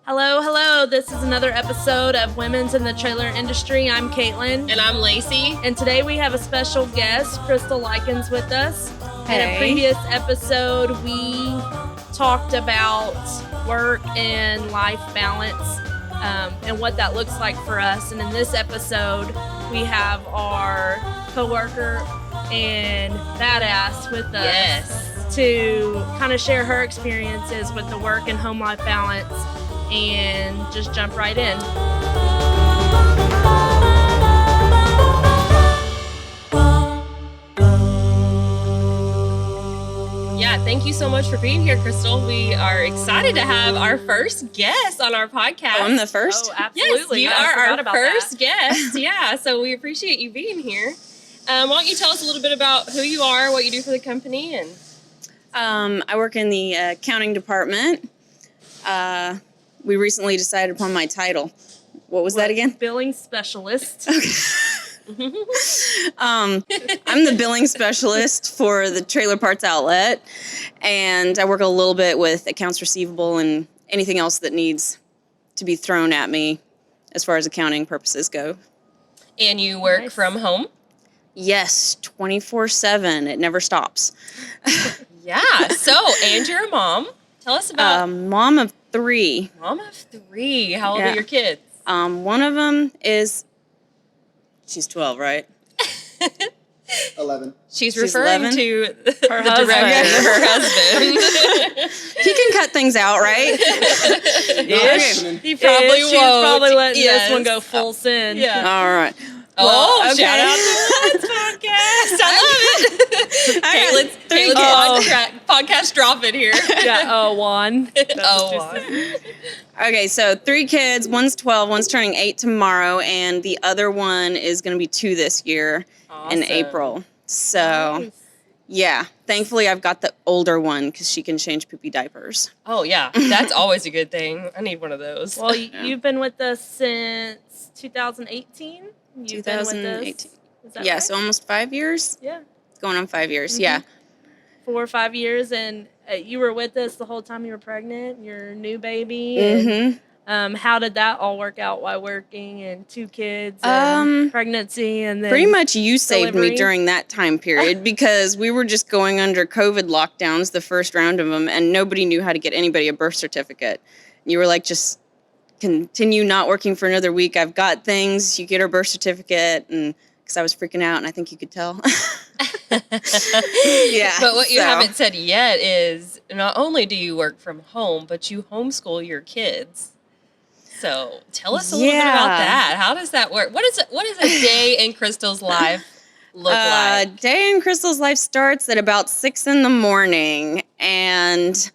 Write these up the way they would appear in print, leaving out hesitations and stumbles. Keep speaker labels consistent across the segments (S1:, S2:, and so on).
S1: Hello, hello. This is another episode of Women's in the Trailer Industry. I'm Caitlin.
S2: And I'm Lacey.
S1: And today we have a special guest, Crystal Likens, with us.
S3: Hey.
S1: In a previous episode, we talked about work and life balance and what that looks like for us. And in this episode, we have our coworker and badass with us to kind of share her experiences with the work and home life balance and just jump right in.
S2: Yeah, thank you so much for being here, Crystal. We are excited to have our first guest on our podcast.
S3: Oh, I'm the first?
S1: Oh, absolutely.
S2: Yes, you
S1: I
S2: are
S1: forgot
S2: our
S1: about
S2: first
S1: that.
S2: guest. Yeah, so we appreciate you being here. Why don't you tell us a little bit about who you are, what you do for the company, and
S3: I work in the accounting department. We recently decided upon my title. What was that again?
S1: Billing specialist.
S3: I'm the billing specialist for the Trailer Parts Outlet, and I work a little bit with accounts receivable and anything else that needs to be thrown at me as far as accounting purposes go.
S2: and you work
S1: Nice.
S2: from home?
S3: Yes, 24/7. It never stops.
S2: Yeah. So, and you're a mom. Tell us about
S3: Mom of 3.
S2: mom of 3. How old
S3: Yeah.
S2: are your kids?
S3: One of them she's 12, right?
S4: 11.
S2: She's
S3: She's
S2: referring
S3: 11?
S2: to
S1: Her
S2: the
S1: husband.
S2: director, her husband.
S3: He can cut things out, right?
S1: Ish.
S2: He probably
S1: Ish.
S2: won't.
S1: She's probably letting
S2: Yes.
S1: this one go full sin.
S2: Yeah.
S3: All right.
S2: Oh,
S3: Well, okay.
S2: shout out to the podcast. I love it.
S3: I got 3
S2: Caitlin's podcast dropping here.
S1: Yeah, one.
S2: Oh,
S3: Okay, so 3 kids. One's 12, one's turning 8 tomorrow, and the other one is going to be 2 this year in
S2: Awesome.
S3: April. So, yeah, thankfully I've got the older one because she can change poopy diapers.
S2: Oh, yeah. That's always a good thing. I need one of those.
S1: Well, you've been with us since 2018? You've been with us?
S3: 2018.
S1: Is that
S3: Yeah,
S1: right?
S3: so almost 5 years?
S1: Yeah.
S3: Going on 5 years,
S1: Mhm.
S3: yeah.
S1: 4 or 5 years, and you were with us the whole time you were pregnant, your new baby. And,
S3: Mm-hmm.
S1: how did that all work out while working and 2 kids and pregnancy and then
S3: Pretty much you saved
S1: delivery?
S3: me during that time period because we were just going under COVID lockdowns, the first round of them, and nobody knew how to get anybody a birth certificate. You were like, just continue not working for another week. I've got things. You get her birth certificate, and because I was freaking out, and I think you could tell. Yeah.
S2: But what you
S3: so-
S2: haven't said yet is not only do you work from home, but you homeschool your kids. So tell us a little bit about
S3: Yeah.
S2: that. How does that work? What is a day in Crystal's life look like?
S3: Day in Crystal's life starts at about 6 in the morning, and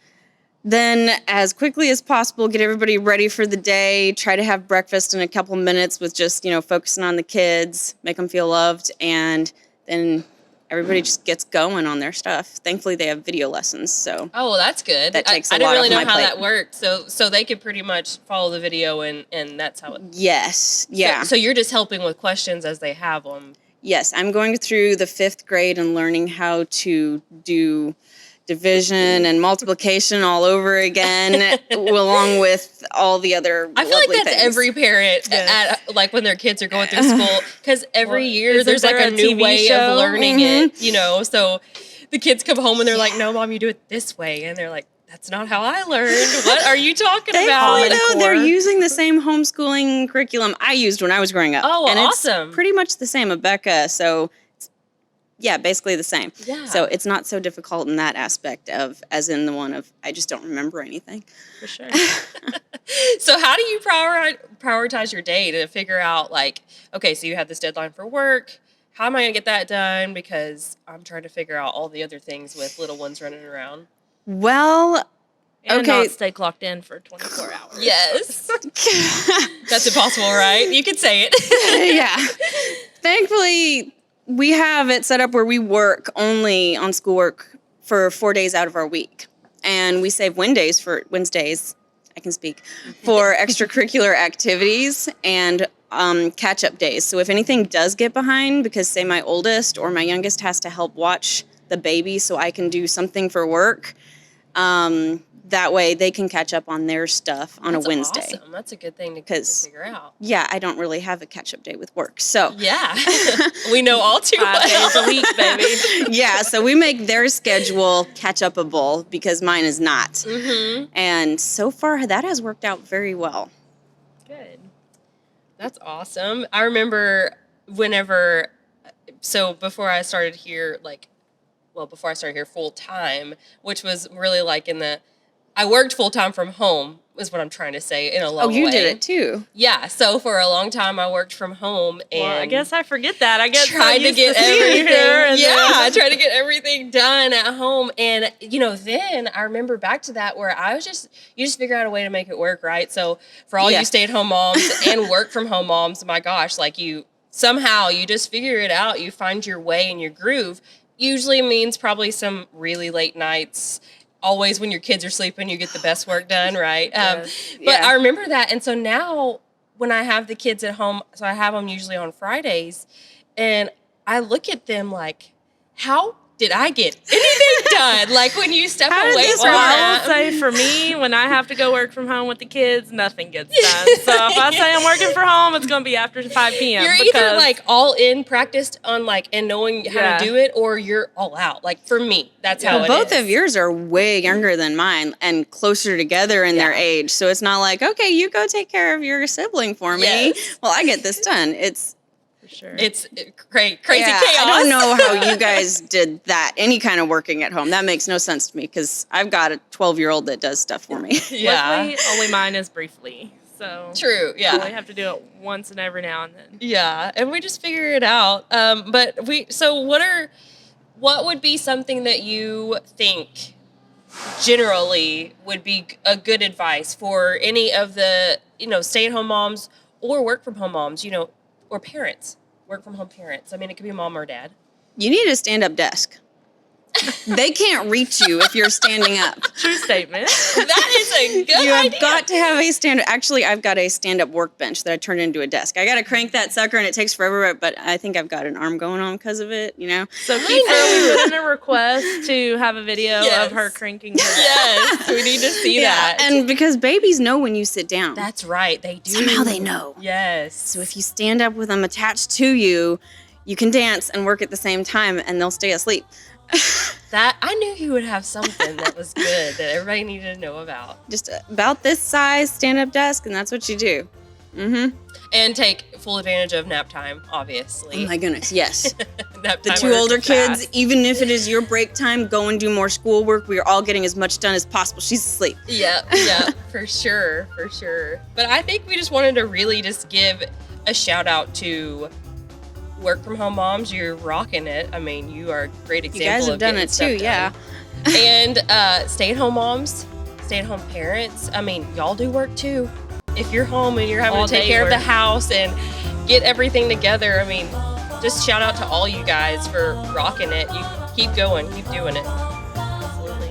S3: then as quickly as possible, get everybody ready for the day, try to have breakfast in a couple minutes with just, focusing on the kids, make them feel loved, and then everybody just gets going on their stuff. Thankfully, they have video lessons, so
S2: Oh, well, that's good.
S3: That takes
S2: I
S3: a
S2: didn't
S3: lot
S2: really
S3: off
S2: know
S3: my
S2: how
S3: plate.
S2: that worked. So they could pretty much follow the video and that's how it.
S3: yes, yeah.
S2: So you're just helping with questions as they have them.
S3: Yes, I'm going through the 5th grade and learning how to do division and multiplication all over again, along with all the other
S2: I feel like
S3: lovely
S2: that's
S3: things.
S2: every parent
S1: Yes.
S2: at like when their kids are going through school because every
S1: Well,
S2: year
S1: isn't
S2: there's like
S1: there
S2: a
S1: a
S2: new
S1: TV
S2: way
S1: show?
S2: of learning
S3: Mhm.
S2: it, so the kids come home and they're like, no, Mom, you do it this way. And they're like, that's not how I learned. What are you talking about?
S3: Thankfully, though, they're
S1: Core.
S3: using the same homeschooling curriculum I used when I was growing up.
S2: Oh,
S3: and
S2: awesome.
S3: it's pretty much the same, Becca. So, yeah, basically the same.
S2: Yeah.
S3: So it's not so difficult in that aspect of, as in the one of, I just don't remember anything.
S1: For sure.
S2: So how do you prioritize your day to figure out like, okay, so you have this deadline for work. How am I going to get that done? Because I'm trying to figure out all the other things with little ones running around.
S3: Well,
S1: And
S3: Okay.
S1: not stay clocked in for 24 hours.
S2: Yes. That's impossible, right? You could say it.
S3: yeah. Thankfully, we have it set up where we work only on schoolwork for 4 days out of our week. And we save Wednesdays, I can speak, for extracurricular activities and catch-up days. So if anything does get behind, because say my oldest or my youngest has to help watch the baby so I can do something for work, that way they can catch up on their stuff on
S2: That's
S3: a Wednesday.
S2: Awesome. That's a good thing to
S3: 'Cause-
S2: figure out.
S3: Yeah, I don't really have a catch-up day with work. So,
S2: Yeah. We know all too
S1: 5 days a
S2: well.
S1: week, baby.
S3: yeah, so we make their schedule catch-upable because mine is not.
S2: Mm-hmm.
S3: And so far, that has worked out very well.
S1: Good.
S2: That's awesome. I remember before I started here, before I started here full time, which was really I worked full time from home, is what I'm trying to say in a long
S3: Oh, you
S2: way.
S3: did it too.
S2: Yeah. So for a long time, I worked from home and
S1: Well, I guess I forget that. I get
S2: tried
S1: so
S2: to
S1: used
S2: get
S1: seeing you
S2: everything.
S1: here and
S2: I
S1: then-
S2: tried to get everything done at home, and then I remember back to that where you just figure out a way to make it work, right? So for all
S3: Yeah.
S2: you stay-at-home moms and work-from-home moms, my gosh, you just figure it out. You find your way and your groove. Usually means probably some really late nights. Always when your kids are sleeping, you get the best work done, right?
S1: Yes.
S2: But
S3: Yeah.
S2: I remember that. And so now when I have the kids at home, so I have them usually on Fridays, and I look at them like, how did I get anything done? Like when you step
S3: How did
S2: away
S3: this
S2: from
S1: Well, I
S2: that.
S1: will say for me, when I have to go work from home with the kids, nothing gets done. So if I say I'm working from home, it's going to be after 5 p.m.
S2: You're
S1: because-
S2: either all in practiced on and knowing how
S1: Yeah.
S2: to do it, or you're all out. For me, that's how
S3: Well,
S2: it
S3: both
S2: is.
S3: of yours are way younger than mine and closer together in their
S2: Yeah.
S3: age. So it's not like, okay, you go take care of your sibling for me.
S2: Yes.
S3: Well, I get this done. It's
S1: For sure.
S2: It's crazy
S3: yeah,
S2: chaos.
S3: I don't know how you guys did that. Any kind of working at home. That makes no sense to me because I've got a 12-year-old that does stuff for me.
S2: Yeah.
S1: Luckily, only mine is briefly. So
S2: True.
S1: I
S2: Yeah.
S1: only have to do it once and every now and then.
S2: Yeah, and we just figure it out. What would be something that you think generally would be a good advice for any of the, stay-at-home moms or work-from-home moms, or parents, work-from-home parents? I mean, it could be mom or dad.
S3: You need a stand-up desk. They can't reach you if you're standing up.
S1: True statement.
S2: That is a good
S3: You have
S2: idea.
S3: got to have a stand-up. Actually, I've got a stand-up workbench that I turned into a desk. I got to crank that sucker, and it takes forever, but I think I've got an arm going on because of it,
S1: So Kiefer, we put in a request to have a video
S2: Yes.
S1: of her cranking her desk.
S2: Yes, we need to see that.
S3: And because babies know when you sit down.
S2: That's right, they do.
S3: Somehow they know.
S2: Yes.
S3: So if you stand up with them attached to you, you can dance and work at the same time, and they'll stay asleep.
S2: That I knew you would have something that was good that everybody needed to know about.
S3: Just about this size stand-up desk, and that's what you do. Mm-hmm.
S2: And take full advantage of nap time, obviously.
S3: Oh my goodness, yes.
S2: Nap
S3: The
S2: time
S3: two
S2: works
S3: older kids,
S2: fast.
S3: even if it is your break time, go and do more schoolwork. We are all getting as much done as possible. She's asleep.
S2: Yep, for sure. But I think we just wanted to really just give a shout out to work from home moms. You're rocking it. I mean, you are a great example.
S3: You guys have
S2: of
S3: done
S2: getting
S3: it too,
S2: stuff
S3: yeah.
S2: done. And stay-at-home moms, stay-at-home parents. I mean, y'all do work too. If you're home and you're having
S1: All
S2: to take
S1: day
S2: care of the
S1: work.
S2: house and get everything together, I mean, just shout out to all you guys for rocking it. You keep going, keep doing it.
S1: Absolutely.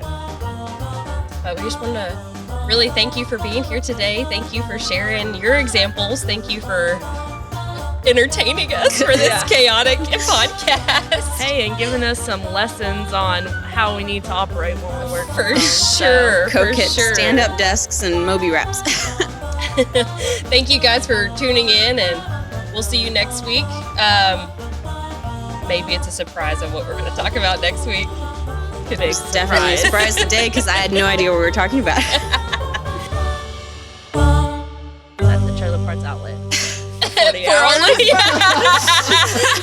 S2: But we just want to really thank you for being here today. Thank you for sharing your examples. Thank you for entertaining us for this
S1: Yeah.
S2: chaotic podcast.
S1: Hey, and giving us some lessons on how we need to operate when we work from
S2: For
S1: home. So,
S2: sure. For
S3: Co-kits,
S2: sure.
S3: stand-up desks, and Moby wraps.
S2: Thank you guys for tuning in, and we'll see you next week. Maybe it's a surprise of what we're going to talk about next week. Could be
S3: Definitely a surprise today because I had no idea what we were talking about.
S1: At the Trailer Parts Outlet. 40
S2: for
S1: hours.
S2: only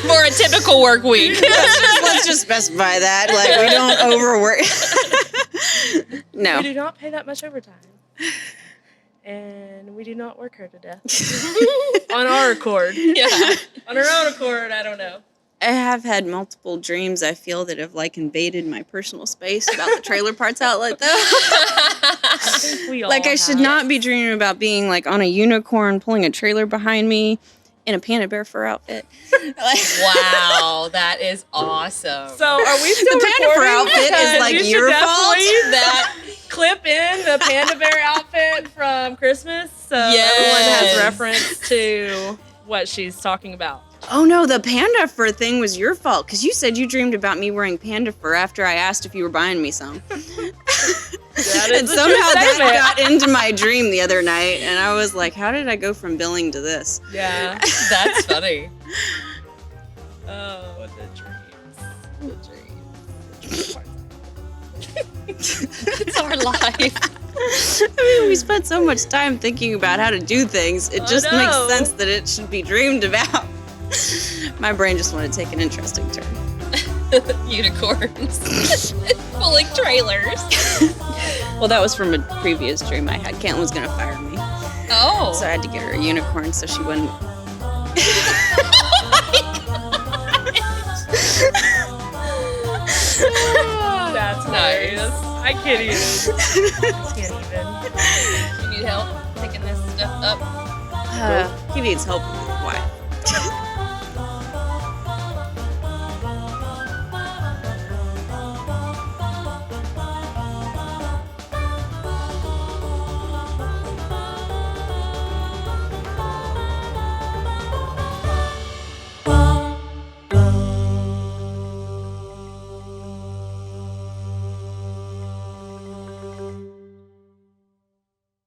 S2: for a typical work week.
S3: Let's just specify that. Like, we don't overwork. No.
S1: We do not pay that much overtime. And we do not work her to death. On our accord.
S2: Yeah.
S1: On our own accord, I don't know.
S3: I have had multiple dreams, I feel, that have like invaded my personal space about the Trailer Parts Outlet, though.
S1: We all
S3: Like, I should
S1: have.
S3: not be dreaming about being like on a unicorn pulling a trailer behind me in a Panda Bear fur outfit. Like,
S2: Wow, that is awesome.
S1: So are we still
S3: The Panda Bear
S1: recording?
S3: outfit is,
S1: Because
S3: like,
S1: you should
S3: your fault?
S1: definitely
S2: That
S1: clip in the Panda Bear outfit from Christmas so
S2: Yes.
S1: everyone has reference to what she's talking about.
S3: oh no, the panda fur thing was your fault because you said you dreamed about me wearing panda fur after I asked if you were buying me some.
S1: That
S3: And
S1: is a
S3: somehow
S1: true
S3: that
S1: statement.
S3: got into my dream the other night, and I was like, how did I go from billing to this?
S1: Yeah.
S2: That's funny.
S1: Oh, the dreams. The dreams.
S2: It's our life.
S3: I mean, we spent so much time thinking about how to do things. It
S1: I
S3: just
S1: know.
S3: makes sense that it should be dreamed about. My brain just wanted to take an interesting turn.
S2: Unicorns. Pulling trailers.
S3: Well, that was from a previous dream I had. Caitlin was going to fire me.
S2: Oh.
S3: So I had to get her a unicorn so she wouldn't.
S1: That's
S2: Nice.
S1: hilarious. I can't even. Can't even.
S2: You need help picking this stuff up?
S3: He needs help with his wife.